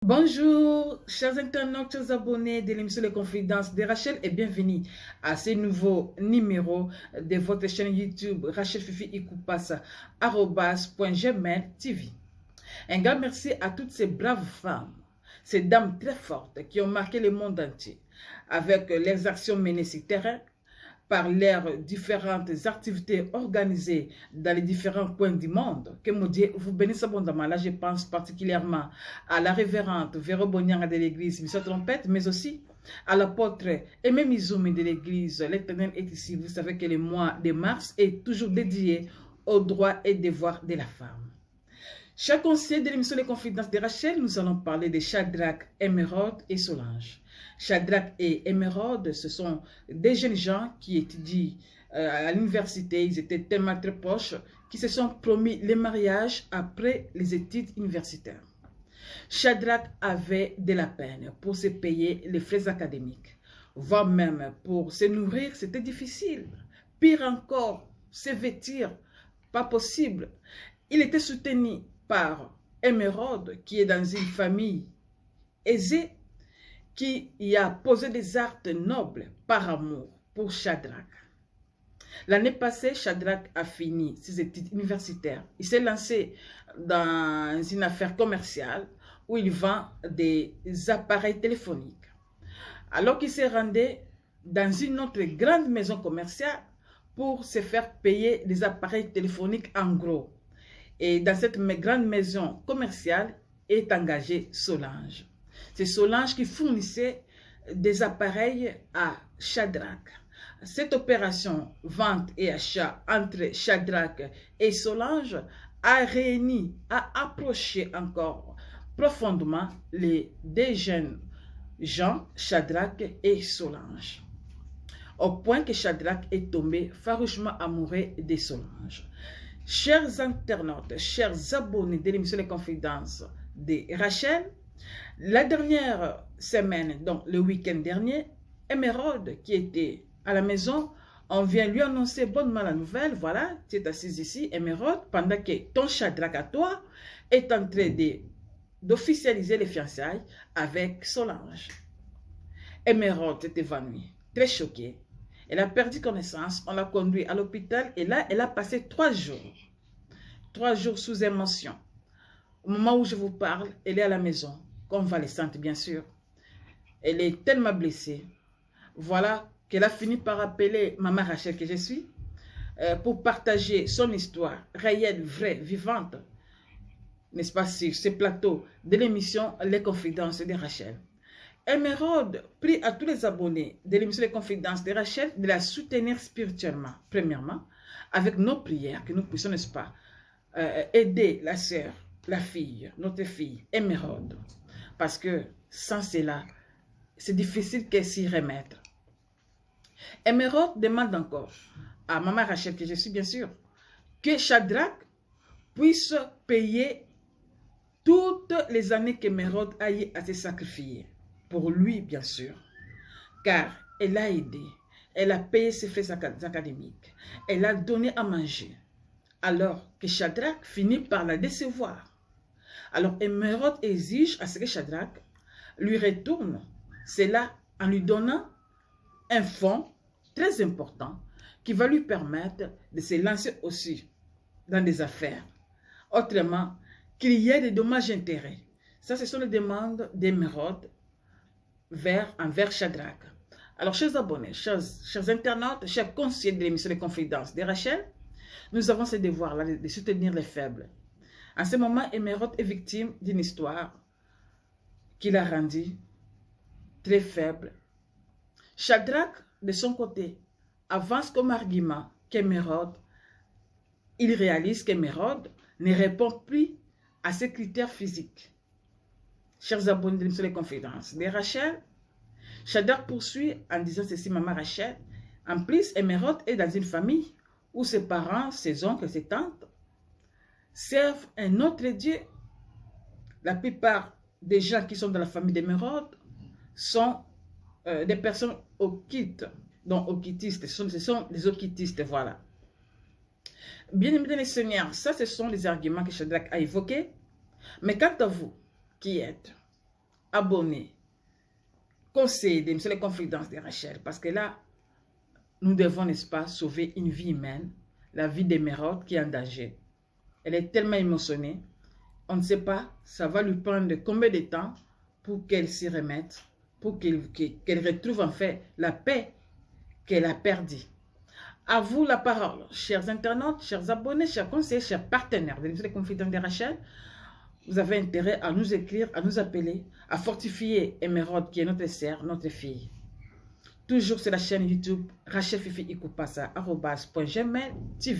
Bonjour, chers internautes, chers abonnés de l'émission Les Confidences de Rachel et bienvenue à ce nouveau numéro de votre chaîne YouTube Rachel Fifi Ikupasa, @gmail.tv. Un grand merci à toutes ces braves femmes, ces dames très fortes qui ont marqué le monde entier avec leurs actions menées sur terrain, par leurs différentes activités organisées dans les différents coins du monde. Que mon Dieu vous bénisse abondamment. Là, je pense particulièrement à la révérende Véro Bonyanga de l'église Mission Trompette, mais aussi à l'apôtre Aimé Mizoumi de l'église L'Éternel est ici. Vous savez que le mois de mars est toujours dédié aux droits et devoirs de la femme. Chaque conseiller de l'émission Les Confidences de Rachel, nous allons parler de Shadrach, Émeraude et Solange. Shadrach et Émeraude, ce sont des jeunes gens qui étudient à l'université. Ils étaient tellement très proches qui se sont promis le mariage après les études universitaires. Shadrach avait de la peine pour se payer les frais académiques, voire même pour se nourrir, c'était difficile. Pire encore, se vêtir, pas possible. Il était soutenu par Émeraude, qui est dans une famille aisée, qui y a posé des actes nobles par amour pour Shadrach. L'année passée, Shadrach a fini ses études universitaires. Il s'est lancé dans une affaire commerciale où il vend des appareils téléphoniques. Alors qu'il s'est rendu dans une autre grande maison commerciale pour se faire payer des appareils téléphoniques en gros. Et dans cette grande maison commerciale est engagée Solange. C'est Solange qui fournissait des appareils à Shadrach. Cette opération vente et achat entre Shadrach et Solange a réuni, a approché encore profondément les deux jeunes gens, Shadrach et Solange. Au point que Shadrach est tombé farouchement amoureux de Solange. Chers internautes, chers abonnés de l'émission Les Confidences de Rachel, la dernière semaine, donc le week-end dernier, Émeraude, qui était à la maison, on vient lui annoncer bonnement la nouvelle. Voilà, tu es assise ici, Émeraude, pendant que ton Shadrach à toi est en train d'officialiser les fiançailles avec Solange. Émeraude est évanouie, très choquée. Elle a perdu connaissance, on l'a conduit à l'hôpital et là, elle a passé 3 jours. 3 jours sous émotion. Au moment où je vous parle, elle est à la maison, convalescente bien sûr. Elle est tellement blessée. Voilà qu'elle a fini par appeler Maman Rachel que je suis pour partager son histoire réelle, vraie, vivante, n'est-ce pas, sur ce plateau de l'émission Les Confidences de Rachel. Émeraude prie à tous les abonnés de l'émission Les Confidences de Rachel de la soutenir spirituellement, premièrement, avec nos prières, que nous puissions, n'est-ce pas, aider la sœur, la fille, notre fille, Émeraude. Parce que sans cela, c'est difficile qu'elle s'y remette. Émeraude demande encore à Maman Rachel, que je suis bien sûr, que Shadrach puisse payer toutes les années qu'Émeraude a eu à se sacrifier. Pour lui, bien sûr. Car elle a aidé. Elle a payé ses frais académiques. Elle a donné à manger. Alors que Shadrach finit par la décevoir. Alors Émeraude exige à ce que Shadrach lui retourne cela en lui donnant un fonds très important qui va lui permettre de se lancer aussi dans des affaires. Autrement, qu'il y ait des dommages-intérêts. Ça, ce sont les demandes d'Émeraude envers Shadrach. Alors, chers abonnés, chers internautes, chers conseillers de l'émission Les Confidences de Rachel, nous avons ce devoir-là de soutenir les faibles. En ce moment, Émeraude est victime d'une histoire qui l'a rendue très faible. Shadrach, de son côté, avance comme argument qu'Émeraude, il réalise qu'Émeraude ne répond plus à ses critères physiques. Chers abonnés de l'émission Les Confidences de Rachel, Shadrach poursuit en disant ceci, Maman Rachel. En plus, Émeraude est dans une famille où ses parents, ses oncles, ses tantes servent un autre Dieu. La plupart des gens qui sont dans la famille d'Émeraude sont des personnes occultes, donc occultistes. Ce sont des occultistes, voilà. Bien aimés les seigneurs, ça ce sont les arguments que Shadrach a évoqués. Mais quant à vous, qui êtes abonner, conseiller d'émission Les Confidences de Rachel. Parce que là, nous devons, n'est-ce pas, sauver une vie humaine, la vie d'Emeraude qui est en danger. Elle est tellement émotionnée. On ne sait pas, ça va lui prendre combien de temps pour qu'elle s'y remette, pour qu'elle retrouve en fait la paix qu'elle a perdue. À vous la parole, chers internautes, chers abonnés, chers conseillers, chers partenaires de l'émission Les Confidences de Rachel. Vous avez intérêt à nous écrire, à nous appeler, à fortifier Emeraude qui est notre sœur, notre fille. Toujours sur la chaîne YouTube Rachel Fifi Ikupasa, @gmail.tv.